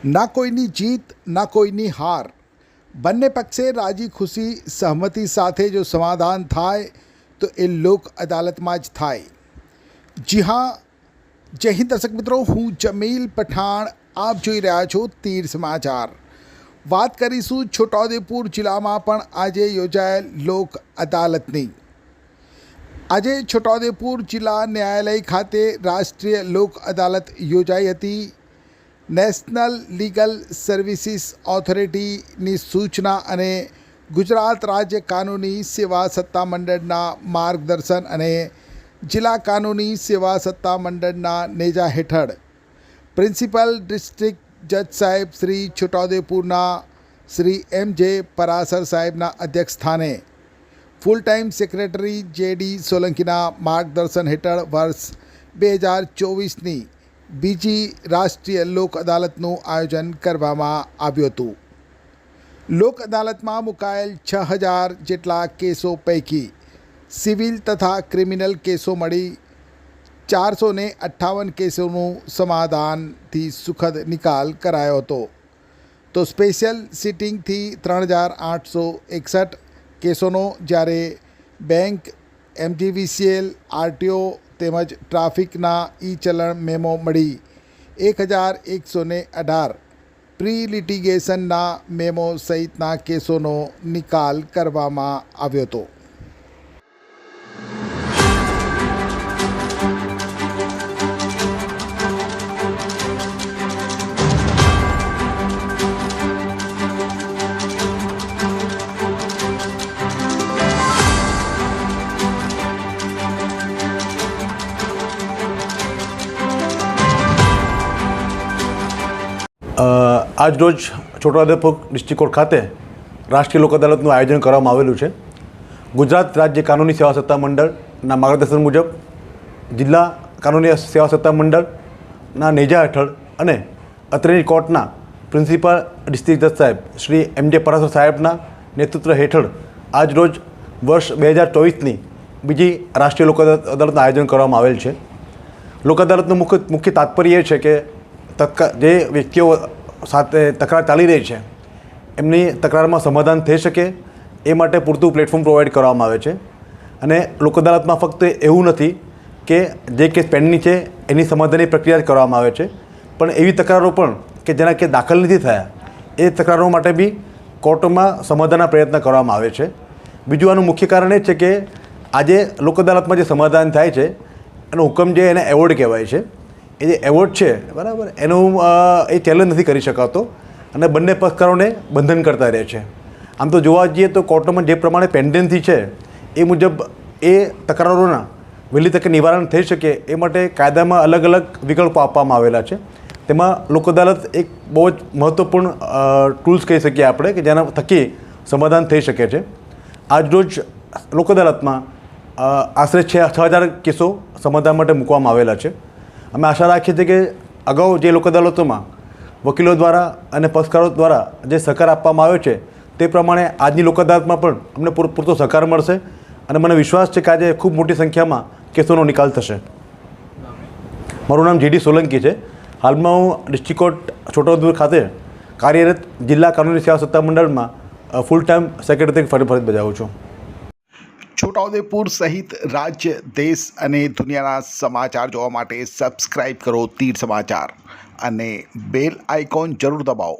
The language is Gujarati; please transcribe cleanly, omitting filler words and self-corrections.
ના કોઈની જીત ના કોઈની હાર, બંને પક્ષે રાજી ખુશી સહમતિ સાથે જો સમાધાન થાય તો એ લોક અદાલતમાં જ થાય। જી હા, જય હિન્દ દર્શક મિત્રો, હું જમીલ પઠાણ, આપ જોઈ રહ્યા છો તીર સમાચાર। વાત કરીશું છોટાઉદેપુર જિલ્લામાં પણ આજે યોજાયેલ લોક અદાલતની। આજે છોટાઉદેપુર જિલ્લા ન્યાયાલય ખાતે રાષ્ટ્રીય લોક અદાલત યોજાઈ હતી। નેશનલ લીગલ સર્વિસીસ ઓથોરિટીની સૂચના અને ગુજરાત રાજ્ય કાનૂની સેવા સત્તામંડળના માર્ગદર્શન અને જિલ્લા કાનૂની સેવા સત્તામંડળના નેજા હેઠળ પ્રિન્સિપલ ડિસ્ટ્રિક્ટ જજ સાહેબ શ્રી છોટાઉદેપુરના શ્રી એમ.જે. પરાસર સાહેબના અધ્યક્ષ સ્થાને ફૂલ ટાઈમ સેક્રેટરી જે.ડી. સોલંકીના માર્ગદર્શન હેઠળ વર્ષ 2024ની બીજી રાષ્ટ્રીય લોક અદાલતનું આયોજન કરવામાં આવ્યું હતું। લોક અદાલતમાં મુકાયેલ 6000 જેટલા કેસો પૈકી સિવિલ તથા ક્રિમિનલ કેસો મળી 458 કેસોનું સમાધાનથી સુખદ નિકાલ કરાયો હતો, તો સ્પેશિયલ સિટિંગથી 3861 કેસોનો, જ્યારે બેંક, એમજીવીસીએલ, આરટીઓ તેમજ ટ્રાફિકના ઈ ચલણ મેમો મળી 1118 પ્રી લિટિગેશનના મેમો સહિતના કેસોનો નિકાલ કરવામાં આવ્યો હતો। આજ રોજ છોટાઉદેપુર ડિસ્ટ્રિક્ટ કોર્ટ ખાતે રાષ્ટ્રીય લોક અદાલતનું આયોજન કરવામાં આવેલું છે। ગુજરાત રાજ્ય કાનૂની સેવા સત્તામંડળના માર્ગદર્શન મુજબ જિલ્લા કાનૂની સેવા સત્તામંડળના નેજા હેઠળ અને અત્રેની કોર્ટના પ્રિન્સિપલ ડિસ્ટ્રિક્ટ જજ સાહેબ શ્રી એમ.જે. પરાસર સાહેબના નેતૃત્વ હેઠળ આજ રોજ વર્ષ 2024ની બીજી રાષ્ટ્રીય લોક અદાલતનું આયોજન કરવામાં આવેલ છે। લોક અદાલતનું મુખ્ય તાત્પર્ય એ છે કે જે વ્યક્તિઓ સાથે તકરાર ચાલી રહી છે એમની તકરારમાં સમાધાન થઈ શકે એ માટે પૂરતું પ્લેટફોર્મ પ્રોવાઈડ કરવામાં આવે છે। અને લોક અદાલતમાં ફક્ત એવું નથી કે જે કેસ પેન્ડિંગ છે એની સમાધાનની પ્રક્રિયા જ કરવામાં આવે છે, પણ એવી તકરારો પણ કે જેના કેસ દાખલ નથી થયા એ તકરારો માટે બી કોર્ટમાં સમાધાનના પ્રયત્ન કરવામાં આવે છે। બીજું આનું મુખ્ય કારણ એ છે કે આજે લોક અદાલતમાં જે સમાધાન થાય છે એનો હુકમ જે એને એવોર્ડ કહેવાય છે, એ જે એવોર્ડ છે બરાબર એનું એ ચેલેન્જ નથી કરી શકાતો અને બંને પક્ષકારોને બંધન કરતા રહે છે। આમ તો જોવા જઈએ તો કોર્ટમાં જે પ્રમાણે પેન્ડન્સી છે એ મુજબ એ તકરારોના વહેલી તકે નિવારણ થઈ શકે એ માટે કાયદામાં અલગ અલગ વિકલ્પો આપવામાં આવેલા છે। તેમાં લોક અદાલત એક બહુ જ મહત્ત્વપૂર્ણ ટૂલ્સ કહી શકીએ આપણે કે જેના થકી સમાધાન થઈ શકે છે। આજરોજ લોક અદાલતમાં આશરે 6000 કેસો સમાધાન માટે મૂકવામાં આવેલા છે। અમે આશા રાખીએ છીએ કે અગાઉ જે લોક અદાલતોમાં વકીલો દ્વારા અને પક્ષકારો દ્વારા જે સહકાર આપવામાં આવ્યો છે તે પ્રમાણે આજની લોક અદાલતમાં પણ અમને પૂરતો સહકાર મળશે અને મને વિશ્વાસ છે કે આજે ખૂબ મોટી સંખ્યામાં કેસોનો નિકાલ થશે। મારું નામ જે.ડી. સોલંકી છે। હાલમાં હું ડિસ્ટ્રિક્ટ કોર્ટ છોટાઉદેપુર ખાતે કાર્યરત જિલ્લા કાનૂની સેવા સત્તામંડળમાં ફૂલ ટાઈમ સેક્રેટરી તરીકે ફરજ બજાવું છું। છોટાઉદેપુર સહિત રાજ્ય, દેશ અને દુનિયાના સમાચાર જોવા માટે સબસ્ક્રાઈબ કરો તીર સમાચાર અને બેલ આઇકોન જરૂર દબાવો।